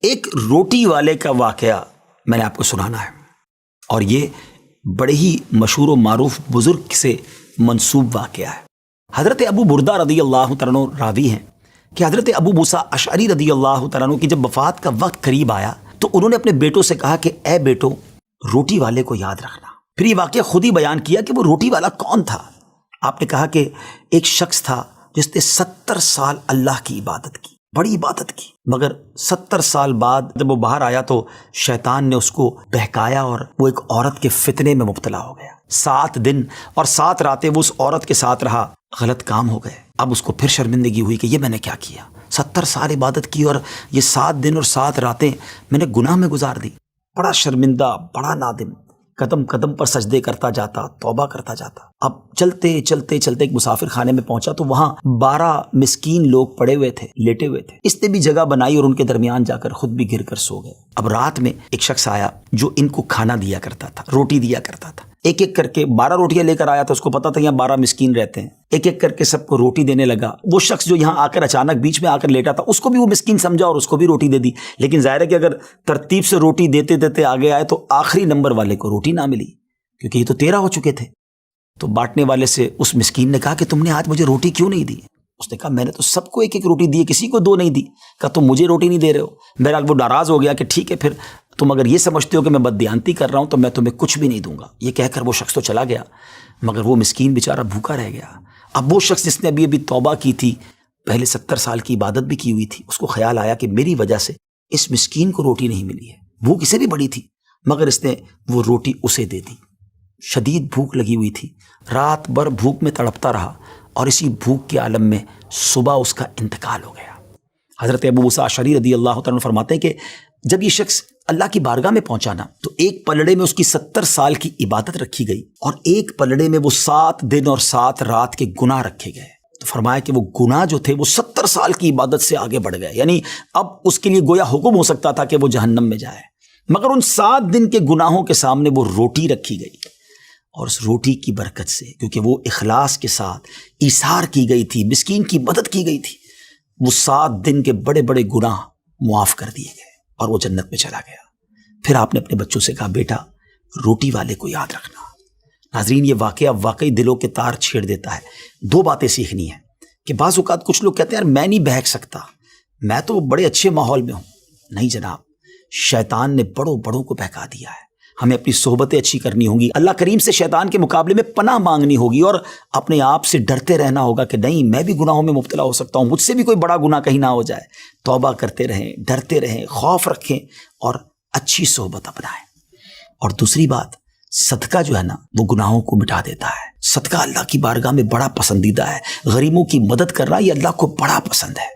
ایک روٹی والے کا واقعہ میں نے آپ کو سنانا ہے، اور یہ بڑے ہی مشہور و معروف بزرگ سے منسوب واقعہ ہے۔ حضرت ابو بردہ رضی اللہ تعالیٰ عنہ راوی ہیں کہ حضرت ابو موسیٰ اشعری رضی اللہ تعالیٰ عنہ کی جب وفات کا وقت قریب آیا تو انہوں نے اپنے بیٹوں سے کہا کہ اے بیٹو، روٹی والے کو یاد رکھنا۔ پھر یہ واقعہ خود ہی بیان کیا کہ وہ روٹی والا کون تھا۔ آپ نے کہا کہ ایک شخص تھا جس نے 70 سال اللہ کی عبادت کی، بڑی عبادت کی، مگر 70 سال بعد جب وہ باہر آیا تو شیطان نے اس کو بہکایا اور وہ ایک عورت کے فتنے میں مبتلا ہو گیا۔ 7 دن اور 7 راتیں وہ اس عورت کے ساتھ رہا، غلط کام ہو گئے۔ اب اس کو پھر شرمندگی ہوئی کہ یہ میں نے کیا کیا، 70 سال عبادت کی اور یہ 7 دن اور 7 راتیں میں نے گناہ میں گزار دی۔ بڑا شرمندہ، بڑا نادم، قدم قدم پر سجدے کرتا جاتا، توبہ کرتا جاتا۔ اب چلتے چلتے چلتے ایک مسافر خانے میں پہنچا تو وہاں 12 مسکین لوگ پڑے ہوئے تھے، لیٹے ہوئے تھے۔ اس نے بھی جگہ بنائی اور ان کے درمیان جا کر خود بھی گر کر سو گئے۔ اب رات میں ایک شخص آیا جو ان کو کھانا دیا کرتا تھا، روٹی دیا کرتا تھا۔ ایک ایک کر کے 12 روٹیاں لے کر آیا تھا، اس کو پتا تھا یہاں 12 مسکین رہتے ہیں۔ ایک ایک کر کے سب کو روٹی دینے لگا۔ وہ شخص جو یہاں آ کر اچانک بیچ میں آ کر لیٹا تھا، اس کو بھی وہ مسکین سمجھا اور اس کو بھی روٹی دے دی۔ لیکن ظاہر ہے کہ اگر ترتیب سے روٹی دیتے دیتے آگے آئے تو آخری نمبر والے کو روٹی نہ ملی، کیونکہ یہ تو 13 ہو چکے تھے۔ تو بانٹنے والے سے اس مسکین نے کہا کہ تم نے آج مجھے روٹی کیوں نہیں دی؟ اس نے کہا میں نے تو سب کو ایک ایک روٹی دی، کسی کو 2 نہیں دی۔ کہا تم مجھے روٹی نہیں دے رہے ہو؟ بہرحال وہ ناراض ہو گیا کہ ٹھیک ہے، پھر تم اگر یہ سمجھتے ہو کہ میں بددیانتی کر رہا ہوں تو میں تمہیں کچھ بھی نہیں دوں گا۔ یہ کہہ کر وہ شخص تو چلا گیا، مگر وہ مسکین بیچارہ بھوکا رہ گیا۔ اب وہ شخص جس نے ابھی توبہ کی تھی، پہلے 70 سال کی عبادت بھی کی ہوئی تھی، اس کو خیال آیا کہ میری وجہ سے اس مسکین کو روٹی نہیں ملی ہے۔ بھوک اسے بھی بڑی تھی، مگر اس نے وہ روٹی اسے دے دی۔ شدید بھوک لگی ہوئی تھی، رات بھر بھوک میں تڑپتا رہا اور اسی بھوک کے عالم میں صبح اس کا انتقال ہو گیا۔ حضرت ابو موسیٰ اشعری رضی اللہ تعالیٰ عنہ فرماتے ہیں کہ جب یہ شخص اللہ کی بارگاہ میں پہنچا نا تو ایک پلڑے میں اس کی 70 سال کی عبادت رکھی گئی اور ایک پلڑے میں وہ 7 دن اور 7 رات کے گناہ رکھے گئے۔ تو فرمایا کہ وہ گناہ جو تھے وہ 70 سال کی عبادت سے آگے بڑھ گئے، یعنی اب اس کے لیے گویا حکم ہو سکتا تھا کہ وہ جہنم میں جائے، مگر ان 7 دن کے گناہوں کے سامنے وہ روٹی رکھی گئی، اور اس روٹی کی برکت سے، کیونکہ وہ اخلاص کے ساتھ ایثار کی گئی تھی، مسکین کی مدد کی گئی تھی، وہ 7 دن کے بڑے بڑے گناہ معاف کر دیے گئے اور وہ جنت میں چلا گیا۔ پھر آپ نے اپنے بچوں سے کہا بیٹا روٹی والے کو یاد رکھنا۔ ناظرین، یہ واقعہ واقعی دلوں کے تار چھیڑ دیتا ہے۔ 2 باتیں سیکھنی ہیں کہ بعض اوقات کچھ لوگ کہتے ہیں یار میں نہیں بہک سکتا، میں تو بڑے اچھے ماحول میں ہوں۔ نہیں جناب، شیطان نے بڑوں بڑوں کو بہکا دیا ہے۔ ہمیں اپنی صحبتیں اچھی کرنی ہوں گی، اللہ کریم سے شیطان کے مقابلے میں پناہ مانگنی ہوگی اور اپنے آپ سے ڈرتے رہنا ہوگا کہ نہیں میں بھی گناہوں میں مبتلا ہو سکتا ہوں، مجھ سے بھی کوئی بڑا گناہ کہیں نہ ہو جائے۔ توبہ کرتے رہیں، ڈرتے رہیں، خوف رکھیں اور اچھی صحبت اپنائیں۔ اور دوسری بات، صدقہ جو ہے نا وہ گناہوں کو مٹا دیتا ہے۔ صدقہ اللہ کی بارگاہ میں بڑا پسندیدہ ہے، غریبوں کی مدد کرنا یہ اللہ کو بڑا پسند ہے۔